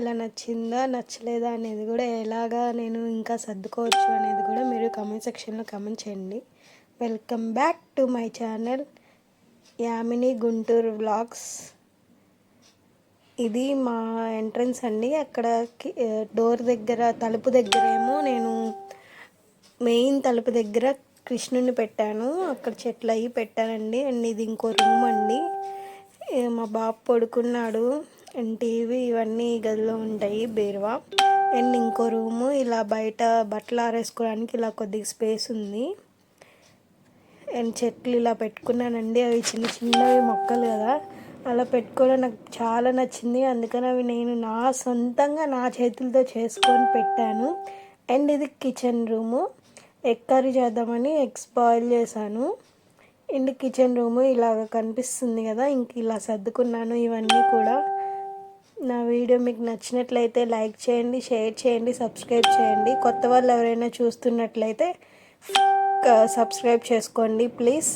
ఎలా నచ్చిందా నచ్చలేదా అనేది కూడా ఎలాగా నేను ఇంకా సర్దుకోవచ్చు అనేది కూడా మీరు కామెంట్ సెక్షన్లో కామెంట్ చేయండి. Welcome back to my channel Yamini Guntur vlogs. ఇది మా ఎంట్రన్స్ అండి. అక్కడ డోర్ దగ్గర తలుపు దగ్గర ఏమో నేను మెయిన్ తలుపు దగ్గర కృష్ణుని పెట్టాను. అక్కడ చెట్లు అవి పెట్టానండి. అండ్ ఇది ఇంకో రూమ్ అండి. మా బాబు పడుకున్నాడు. అండ్ టీవీ ఇవన్నీ గదిలో ఉంటాయి, బీరువా. అండ్ ఇంకో రూము ఇలా బయట బట్టలు ఆరేసుకోవడానికి ఇలా కొద్దిగా స్పేస్ ఉంది. అండ్ చెట్లు ఇలా పెట్టుకున్నానండి. అవి చిన్న చిన్నవి మొక్కలు కదా, అలా పెట్టుకోవడం నాకు చాలా నచ్చింది. అందుకని అవి నేను నా సొంతంగా నా చేతులతో చేసుకొని పెట్టాను. అండ్ ఇది కిచెన్ రూము. ఎగ్ కర్రీ చేద్దామని ఎగ్స్ బాయిల్ చేశాను. అండ్ కిచెన్ రూము ఇలాగ కనిపిస్తుంది కదా, ఇంక ఇలా సర్దుకున్నాను. ఇవన్నీ కూడా నా వీడియో మీకు నచ్చినట్లయితే లైక్ చేయండి, షేర్ చేయండి, సబ్స్క్రైబ్ చేయండి. కొత్త వాళ్ళు ఎవరైనా చూస్తున్నట్లయితే సబ్స్క్రైబ్ చేసుకోండి ప్లీజ్.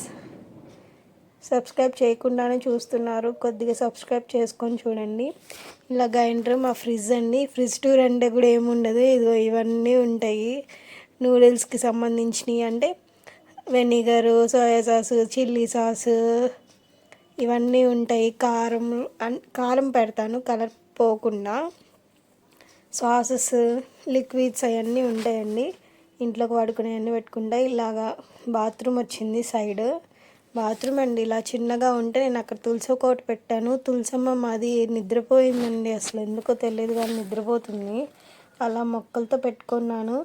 సబ్స్క్రైబ్ చేయకుండానే చూస్తున్నారు, కొద్దిగా సబ్స్క్రైబ్ చేసుకొని చూడండి. ఇలా గ్రైండర్, మా ఫ్రిడ్జ్ అండి. ఫ్రిడ్జ్ టూర్ అంటే కూడా ఏముండదు, ఇదిగో ఇవన్నీ ఉంటాయి నూడిల్స్కి సంబంధించినవి. అంటే vinegar, soya sauce, chilli sauce ఇవన్నీ ఉంటాయి. కారం పెడతాను కలర్ పోకుండా. సాసెస్, లిక్విడ్స్ అవన్నీ ఉంటాయండి. ఇంట్లోకి వాడుకునేవన్నీ పెట్టుకుంటా. ఇలాగా బాత్రూమ్ వచ్చింది సైడ్. బాత్రూమ్ అండి ఇలా చిన్నగా ఉంటే నేను అక్కడ తులసి కోట పెట్టాను. తులసమ్మ మాది నిద్రపోయిందండి, అసలు ఎందుకో తెలియదు కానీ నిద్రపోతుంది. అలా మొక్కలతో పెట్టుకున్నాను.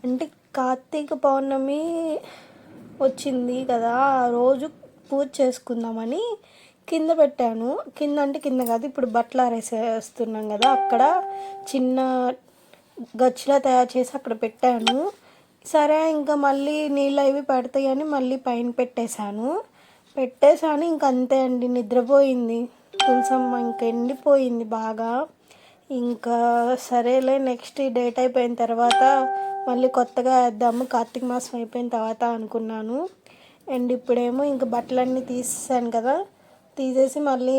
అంటే కార్తీక పౌర్ణమి వచ్చింది కదా, రోజు పూజ చేసుకుందామని కింద పెట్టాను. కింద అంటే కింద కాదు, ఇప్పుడు బట్టలు ఆరేసేస్తున్నాం కదా, అక్కడ చిన్న గచ్చిలా తయారు చేసి అక్కడ పెట్టాను. సరే ఇంకా మళ్ళీ నీళ్ళు అవి పెడతాయని మళ్ళీ పైన పెట్టేశాను. ఇంక అంతే అండి, నిద్రపోయింది తులసమ్మ. ఇంక ఎండిపోయింది బాగా. ఇంకా సరేలే నెక్స్ట్ డేట్ అయిపోయిన తర్వాత మళ్ళీ కొత్తగా వేద్దాము, కార్తీక మాసం అయిపోయిన తర్వాత అనుకున్నాను. అండ్ ఇప్పుడేమో ఇంక బట్టలన్నీ తీసేసాను కదా, తీసేసి మళ్ళీ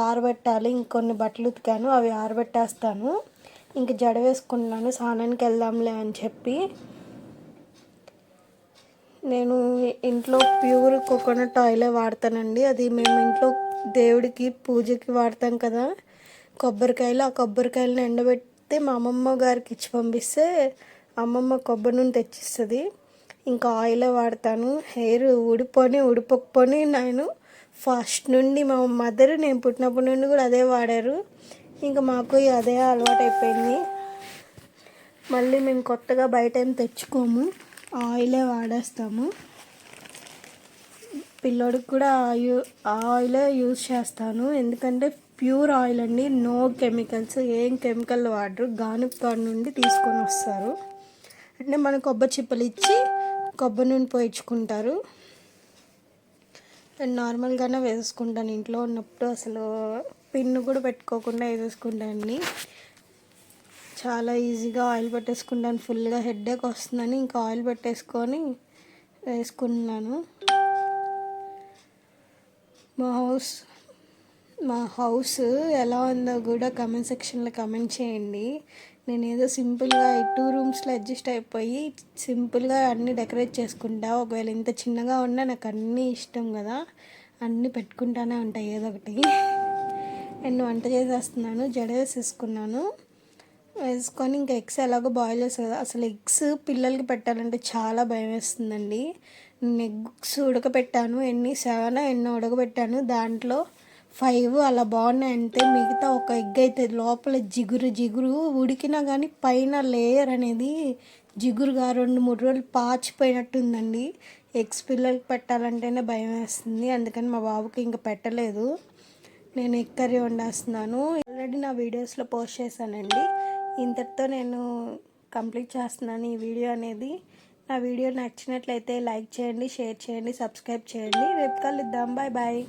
ఆరబెట్టాలి. ఇంకొన్ని బట్టలు ఉతికాను, అవి ఆరబెట్టేస్తాను. ఇంక జడ వేసుకున్నాను, స్నానానికి వెళ్దాంలే అని చెప్పి. నేను ఇంట్లో ప్యూర్ కోకోనట్ ఆయిలే వాడతానండి. అది మేము ఇంట్లో దేవుడికి పూజకి వాడతాం కదా కొబ్బరికాయలు. ఆ కొబ్బరికాయలను ఎండబెట్టి మా అమ్మమ్మ గారికి ఇచ్చి పంపిస్తే అమ్మమ్మ కొబ్బరి నూనె తెచ్చిస్తుంది. ఇంకా ఆయిలే వాడతాను. హెయిర్ ఊడిపోకపోని నేను ఫస్ట్ నుండి మా మదర్ నేను పుట్టినప్పటి నుండి కూడా అదే వాడారు. ఇంకా మాకు అదే అలవాటు అయిపోయింది. మళ్ళీ మేము కొత్తగా బయట ఏం తెచ్చుకోము, ఆయిలే వాడేస్తాము. పిల్లోడికి కూడా ఆయిలే యూజ్ చేస్తాను, ఎందుకంటే ప్యూర్ ఆయిల్ అండి, నో కెమికల్స్. ఏం కెమికల్ వాడరు. గానుగ నుండి తీసుకొని వస్తారు. అంటే మన కొబ్బరి చిప్పలు ఇచ్చి కొబ్బరి నూనె పోయించుకుంటారు. నేను నార్మల్గానే వేసుకుంటాను ఇంట్లో ఉన్నప్పుడు. అసలు పిన్ను కూడా పెట్టుకోకుండా వేసేసుకుంటానండి. చాలా ఈజీగా ఆయిల్ పెట్టేసుకుంటాను. ఫుల్గా హెడేక్ వస్తుందని ఇంకా ఆయిల్ పెట్టేసుకొని వేసుకున్నాను. మా హౌస్ ఎలా ఉందో కూడా కమెంట్ సెక్షన్లో కమెంట్ చేయండి. నేను ఏదో సింపుల్గా 2 రూమ్స్లో అడ్జస్ట్ అయిపోయి సింపుల్గా అన్నీ డెకరేట్ చేసుకుంటా. ఒకవేళ ఇంత చిన్నగా ఉన్నా నాకు అన్నీ ఇష్టం కదా, అన్నీ పెట్టుకుంటానే ఉంటాయి ఏదో ఒకటి. నేను వంట చేసేస్తున్నాను, జడ వేసేసుకున్నాను. వేసుకొని ఇంకా ఎగ్స్ ఎలాగో బాయిల్ చేస్తాను కదా. అసలు ఎగ్స్ పిల్లలకి పెట్టాలంటే చాలా భయం వేస్తుందండి. నేను ఎగ్స్ ఉడకబెట్టాను, 7 ఉడకబెట్టాను. దాంట్లో 5 అలా బాగున్నాయి. అంటే మిగతా ఒక ఎగ్ అయితే లోపల జిగురు ఉడికినా కానీ పైన లేయర్ అనేది జిగురుగా 2-3 రోజులు పాచిపోయినట్టుందండి. ఎగ్స్ పిల్లలకి పెట్టాలంటేనే భయం వేస్తుంది. అందుకని మా బాబుకి ఇంకా పెట్టలేదు. నేను ఎగ్ కర్రీ వండేస్తున్నాను. ఆల్రెడీ నా వీడియోస్లో పోస్ట్ చేశానండి. ఇంతటితో నేను కంప్లీట్ చేస్తున్నాను ఈ వీడియో అనేది. నా వీడియో నచ్చినట్లయితే లైక్ చేయండి, షేర్ చేయండి, సబ్స్క్రైబ్ చేయండి. రేపు కలుద్దాం. Bye bye.